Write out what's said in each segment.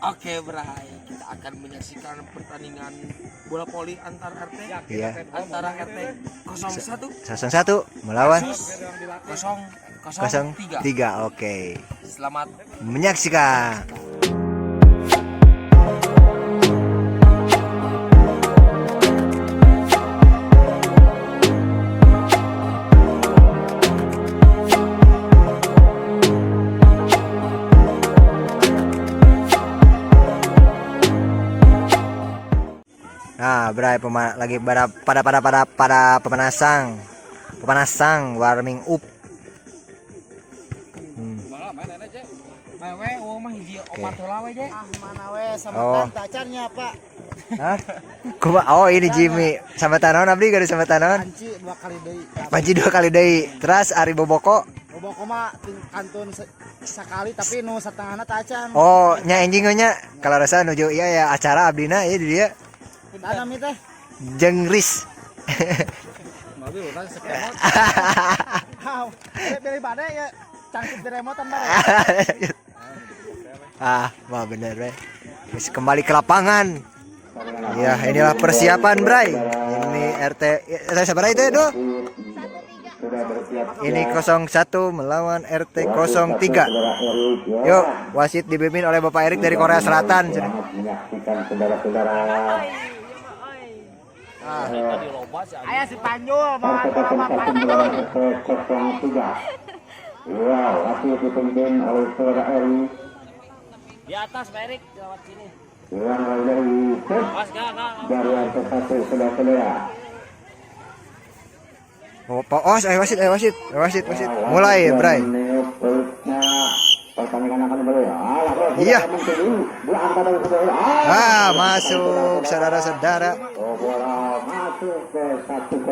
Oke, Bray, kita akan menyaksikan pertandingan bola voli antar RT. Iya. Antara RT 01 01 melawan 003. 03. Oke. Selamat Menyaksikan. Nah, Bray, lagi pada pemanasan warming up. Oh. Pak. Hah? Oh, ini Jimmy sama Tanon abdi gak sama Tanon. Panci dua kali deui. Terus Ari Boboko. Boboko mah kantun sekali tapi nu satengahna tacan. Oh, nya enjing nya kalau rasa nuju iya ya acara abdina ieu di dia. Ada mi teh. Jengris. mobil urang sepemot. Pilih bade ya cangkip di remotan bare. Mah bener we. Terus kembali ke lapangan. Ya, inilah persiapan, Bray. Ini RT sabar itu do. Ini 01 melawan RT 03. Yuk, wasit dipimpin oleh Bapak Erik dari Korea Selatan. Aya si Panjul mau Wow, masih dipimpin oleh saudara Eri. Di atas Pak Erik, lewat sini. Ulang dari dari RT 1 saudara-saudara. Wasit. Mulai, Bray. Iya. Masuk saudara-saudara. Masuk ke 1-0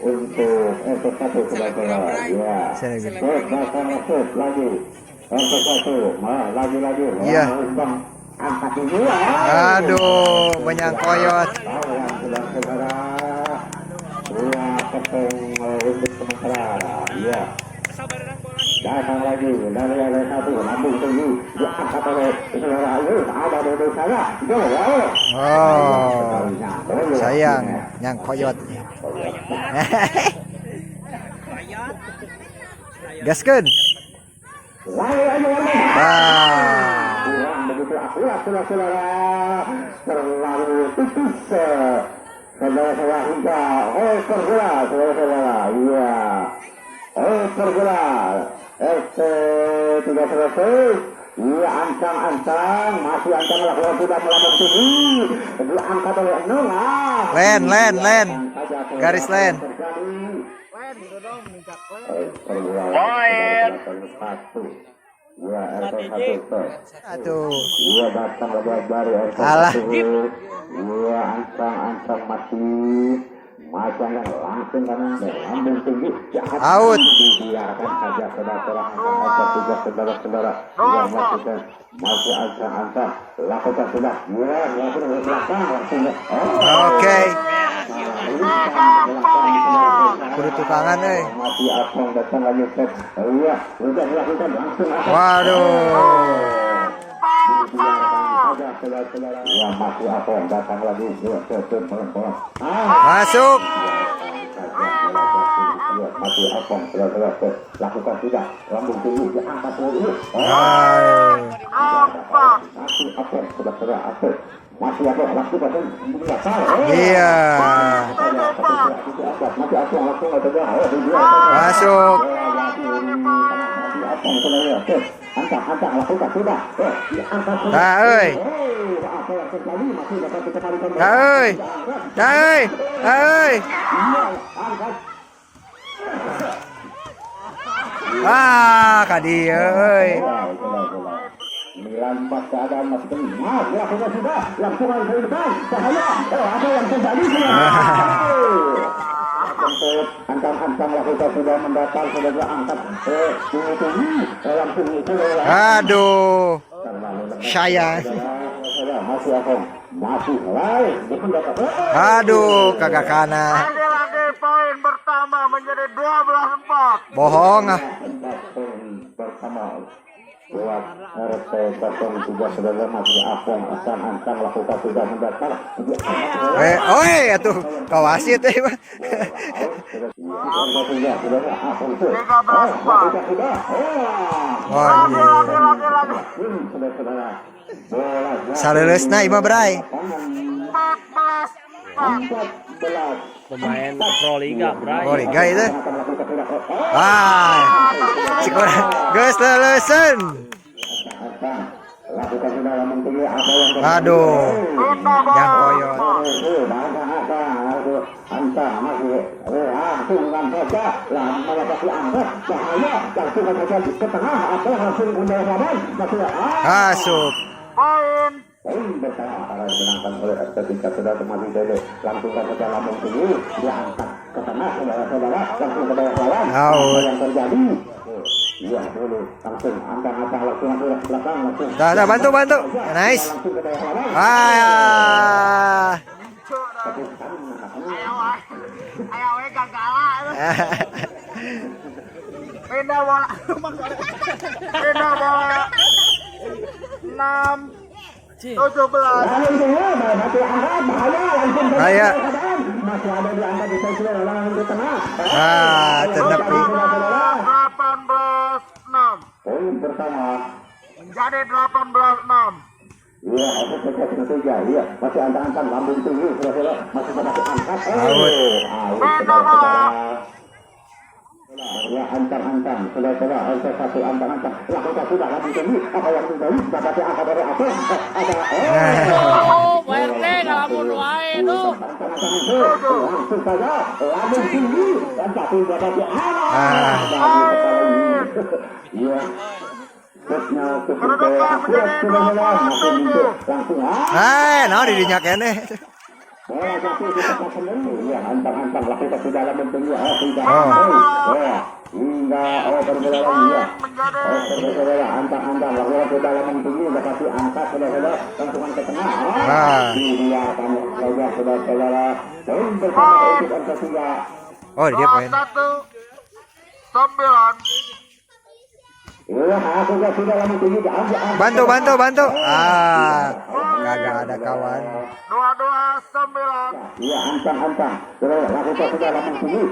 untuk RT 1 saudara-saudara. Ya. Masuk lagi. RT 1 lagi. Iya. Angkat dua. Aduh, menyangkoyot. Saudara-saudara. 2-0 untuk sementara. Iya. Datang lagi dari RT 1 lambung tinggi diangkat oleh saudara Ayus. Ada dari saya. Oh, sayang nyangkoyot. Gaskeun. Kurang begitu akurat saudara-saudara, terlalu tipis saudara-saudara hingga terbola saudara-saudara. Iya, terbola RT 300. Iya, ancang masih ancang lakukan sudah melambung tinggi diangkat oleh Nona. Len garis len. Poin. Ya, Aduh. Iya, datang lebih dari RT 1. Iya, ancang masih langsung karena lambung tinggi. Out. Dibiarkan saja saudara-saudara angka saudara-saudara yang masih ancang lakukan sudah. Iya, langsung ke belakang langsung. Oke. Kudu tukangan euy. Masih Apong datang lagi set. Iya, sudah dilakukan langsung. Waduh. Ya, masih Apong datang lagi. Masuk. Masih Apong lakukan sudah lambung tinggi diangkat dulu. Masih Apong saudara Apong. Masih Apong lakukan Iya. Masuk. Kadieu euy. 94 keadaan masih tinggi. Lakukan sudah langsung ke depan. Bahaya. Apa yang terjadi? Ancang lakukan sudah mendatar sudah angkat tinggi langsung itu. Aduh. Sayang. Masih lain. Aduh, kagak kana. Lagi poin pertama menjadi 12-4. Bohong ah. Pertama. lewat RT 03 saudara masih Apong ancang lakukan sudah mendaftar. Oi atuh ka wasit teh mah. Oh, saleuleusna Ima Bray. Pemain Pro Liga, Bray. Oh, liga itu. Skor geus leuleuskeun. Aduh. Yang koyot. Asup. Bersama para dimenangkan oleh RT3 sudah termasuk Dede langsungkan saja lambung tinggi diangkat ke tengah saudara-saudara langsung ke bawah lawan apa yang terjadi iya dulu langsung angkat-angkat langsung ke belakang langsung Dah bantu nice langsung ke bawah lawan Ayo gagala. Pindah bola. Pindah bola. 6 17. Bahaya. Masih ada di angka di langsung ke tengah. Tenepi. 18-6. Poin pertama. Jadi 18-6. Iya, aku cek ketiga. Iya, masih antang-antang lambung tinggi, saudara. Masih pakai angkat. Ya, antang-antang, saudara. Angkat satu antang-antang. Lakukan sudah lambung tinggi. Apa yang terjadi? Dapat angkat dari apa? Oh, PRT ngalamun wae tuh. Langsung saja lambung tinggi dan satu dapat Iya. Naon di dinya keneh. Antang-antang lakukan sudah dalam bentuknya hingga pergerakan ya saudara antang-antang lakukan sudah dalam bentuknya dapat diangkat saudara langsung ke tengah dibiarkan saja saudara dan bersama untuk angka tiga Dia poin 9. Bantu. Kagak ada kawan. 22-9. Iya, antang-antang. Lakukan sudah lambung tinggi.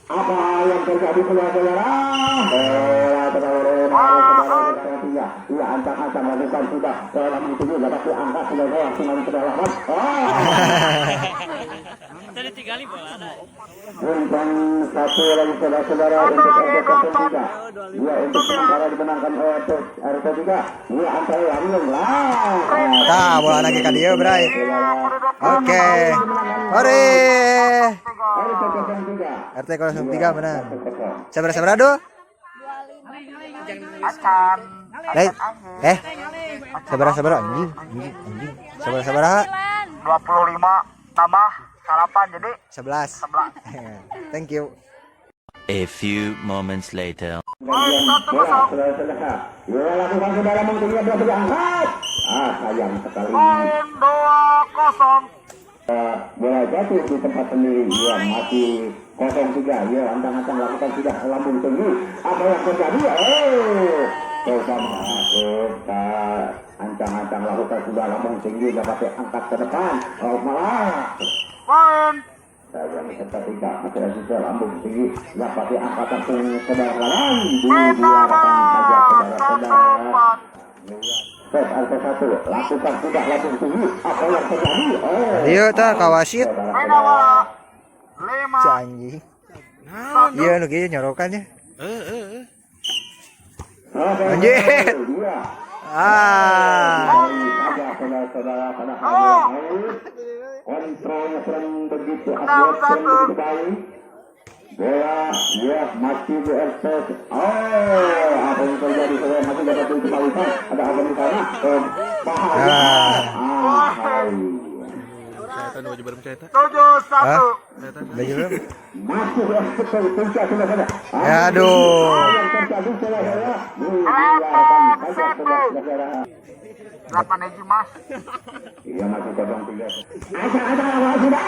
Apa yang terjadi saudara-saudara? Iya, antang-antang lakukan sudah lambung tinggi. Dapat diangkat saudara langsung ke dalam. Tadi 3 kali bola ada. Bintang satu lagi saudara-saudara untuk RT3. Iya, untuk sementara dimenangkan oleh RT3. Iya, antara langsung lah. Bola lagi ka dieu, Bray. Oke. Ore. RT 03 menang. Sabaraha do? Sabaraha anjing. Sabaraha? 25 tambah 8 jadi 11. Thank you. A few moments later. Sayang sekali. 2-0. Bola jatuh di tempat sendiri. Ya, masih 0-3. Ya, antang-antang lakukan sudah lambung tinggi. Apa yang terjadi? Coba masuk. Ancang-ancang lakukan sudah lambung tinggi. Dapat angkat ke depan. Malah. Poin. Sayang ketika masih ada lambung tinggi. Dapat angkat langsung ke belakang. Dibiarkan saja saudara-saudara. Tes RT1 lakukan sudah lambung tinggi. Apa yang terjadi? Ieu tah ka wasit. Beda bola. 5. Si anjing. Iya nu kieu nyorokannya. Anjing. Kontrolnya sedang begitu akurat dan begitu baik. Bola, ya masih di RT. Apa yang terjadi? Saya masih dapat dikembalikan. Ada apa di sana? Masih Aduh. Delapan aja mas. Iya masih 0-3. Ada sudah.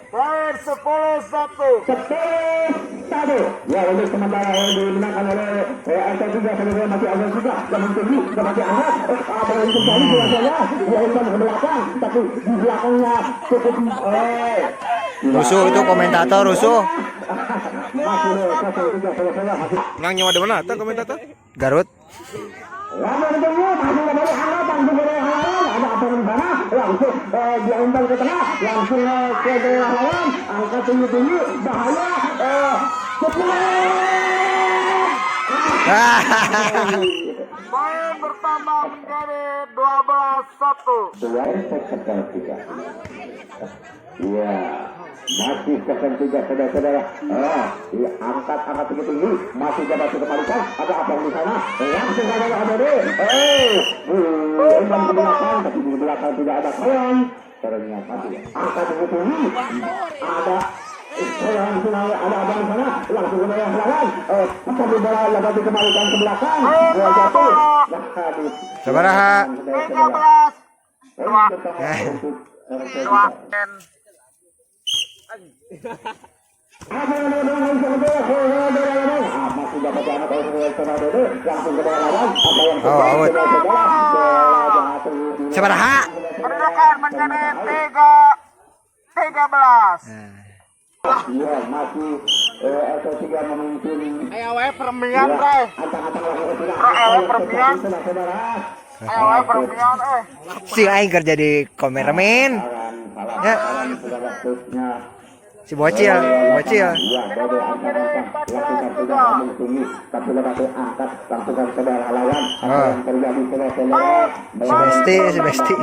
Poin 10-1. 10-1. Ya, untuk sementara dimenangkan oleh RT3 sebenarnya masih ada juga yang tinggi sebagai anak. Apa yang terjadi biasanya? Dia umpan ke belakang, tapi di belakangnya cukup. Rusuh itu komentator rusuh. Nang nyawa di mana? Tuh komentator? Garut. Lalu ditunggu, masih kembali harapan juga dari lawan. Ada apa di sana? Langsung dia umpan ke tengah, langsung ke daerah lawan. Angkat tinggi-tinggi, bahaya. Poin bertambah menjadi 12-1. Dua sektor tiga. Iya, masih sektor tiga saudara-saudara. Iya, angkat tinggi-tinggi, masih dapat dikembalikan. Ada apa di sana? Langsung ada deh. Umpan ke belakang, tapi di belakang tidak ada kawan. Ternyata angkat tinggi-tinggi. Ada langsung ada apa di sana? Langsung ke daerah lawan. Tapi bola dapat dikembalikan ke belakang. Bola jatuh. Sabaraha. 13-2. Out. Sabaraha. Kedudukan menjadi 13. Iya, masih RT3 memimpin. Ayo permian, Bray. Permian. Si aing kerja di kameramen. Ya. Si bocil. Si Besti.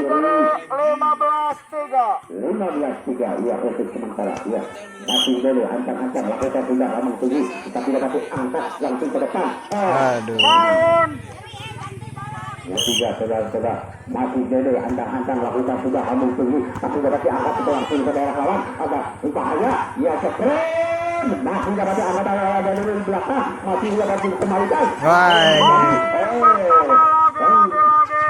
15-3. Ya untuk sementara ya masih dulu ancang-ancang lakukan tidak lama tinggi tapi dapat angkat langsung ke depan. Aduh. Ya tiga saudara-saudara masih dulu ancang-ancang lakukan sudah lama tinggi tapi dapat angkat langsung ke daerah lawan. Ada bahaya ya keren masih dapat angkat dari belakang masih dapat dikembalikan.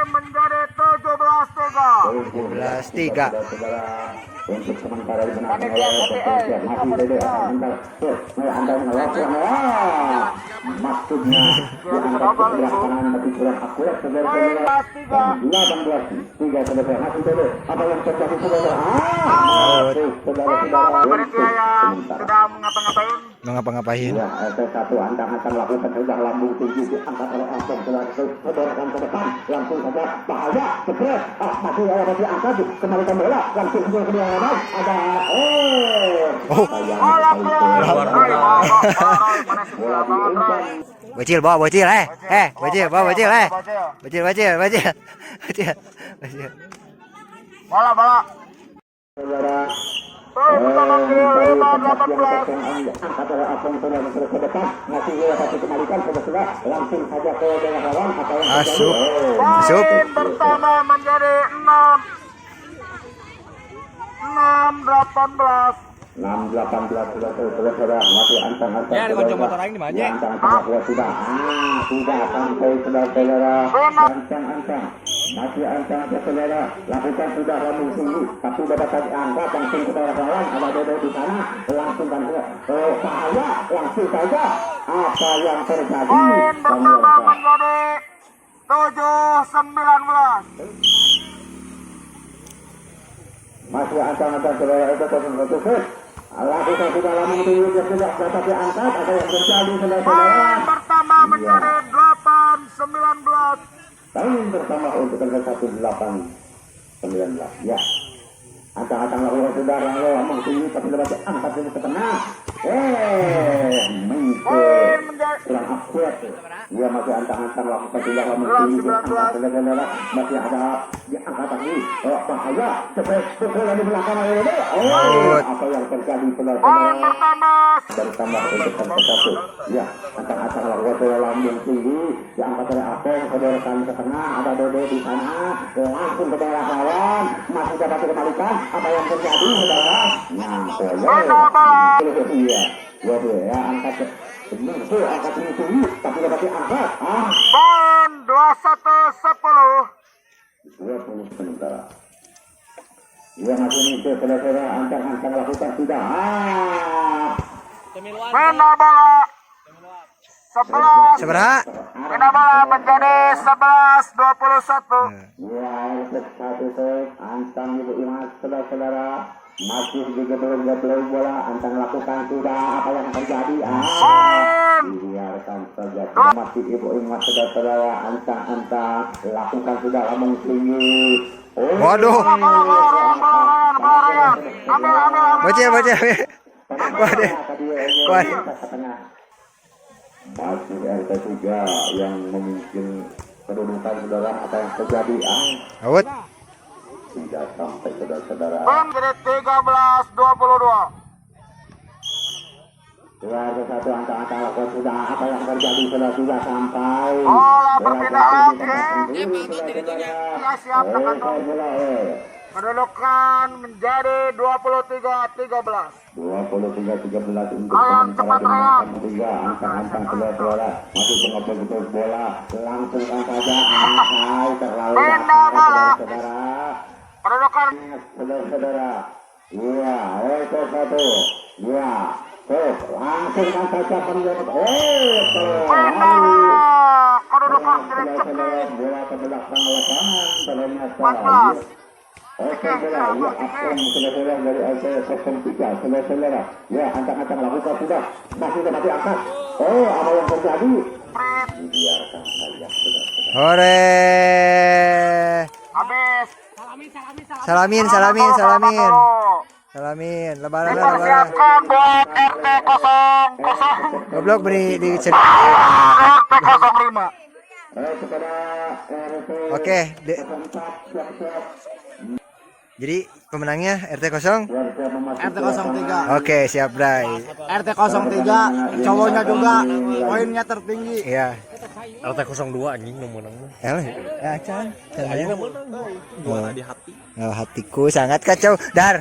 Menjadi 17-3. Untuk sementara dimenangkan oleh Persija masih dede antar melakukan maksudnya diangkat ke sebelah kanan tapi kurang akurat saudara-saudara. 18-3 saudara masih dede apa yang terjadi saudara-saudara yang sudah Ngapa-ngapain? ya RT1 antang-antang lakukan sudah lambung tinggi diangkat oleh Asong saudarakan ke depan langsung saja bahaya stres masih angkat kembalikan bola langsung ke belakang ada Bocil bawa bocil bocil bawa bocil bola saudara angkat oleh Asong saudara ke depan masih dapat dikembalikan saudara langsung saja ke daerah lawan apa yang Masuk. pertama menjadi 6-18 saudara masih antang-antang ya motor lain di mana ya sudah sampai saudara antang-antang masih antang-antang saudara lakukan sudah lambung tinggi tapi dapat diangkat langsung ke daerah lawan ada dodo di sana langsung kan bahaya langsung saja apa yang terjadi pertama menjadi 7-19 masih antang-antang saudara itu lakukan sudah lambung tinggi yang sudah dapat diangkat ada yang terjadi saudara pertama menjadi 8-19 tahun pertama untuk angka 18-19 ya antang-antang lakukan sudah lambung tinggi tapi dapat diangkat ke tengah kurang akurat dia masih antang-antang lakukan sudah lambung tinggi saudara masih ada diangkat lagi bahaya seperti di belakang apa yang terjadi saudara bertambah untuk angka 1 ya antang-antang lakukan sudah lambung tinggi diangkat oleh Apeng saudara kali ke tengah ada dodo di sana langsung ke daerah lawan masih dapat dikembalikan apa yang terjadi saudara iya ya angkat angkat tinggi tapi dapat diangkat poin 21-10 20 sementara Ya masih itu saudara-saudara ancang-ancang lakukan sudah. Bina bola 11. Seberapa? Bina bola menjadi 11-21. Ya satu set ancang ibu Imas saudara-saudara masih juga belum bola ancang lakukan sudah apa yang terjadi biarkan saja masih ibu Imas saudara-saudara ancang lakukan sudah lamung tinggi. Waduh. Bocah. Waduh. Waduh. Masih RT3 yang memimpin kedudukan saudara apa yang terjadi Out. tidak sampai saudara-saudara. Menjadi 13-22. Keluarga satu ancang-ancang lakukan sudah apa yang terjadi sudah sampai. Bola berpindah lagi. Ya siap teman-teman. Kedudukan menjadi 23-13. 23-13 untuk Ayam cepat ayam. Tiga ancang-ancang saudara masih pengoper-ngoper bola langsungkan saja terlalu Pindah bola. saudara. Kedudukan Saudara-saudara, iya, itu satu, iya, terus langsungkan saja penjemput, pindah bola. Kedudukan tidak cepat. bola ke belakang lapangan, ternyata. 14. Oke, saudara, ya, saudara dari LC 03, saudara, ya, ancang-ancang lakukan sudah, masih angkat. Apa yang terjadi? Biarkan saja, saudara. Hore. Habis. Salamin. Lebaran. Dipersiapkan buat RT 00. Goblok beri di RT 05. Oke, jadi pemenangnya RT 0. RT 03. Oke, siap, Bray. RT 03 cowoknya juga poinnya tertinggi. Iya. RT 02 anjing nomor Ya, Chan. menang. Dua di hati. Hatiku sangat kacau. Dar,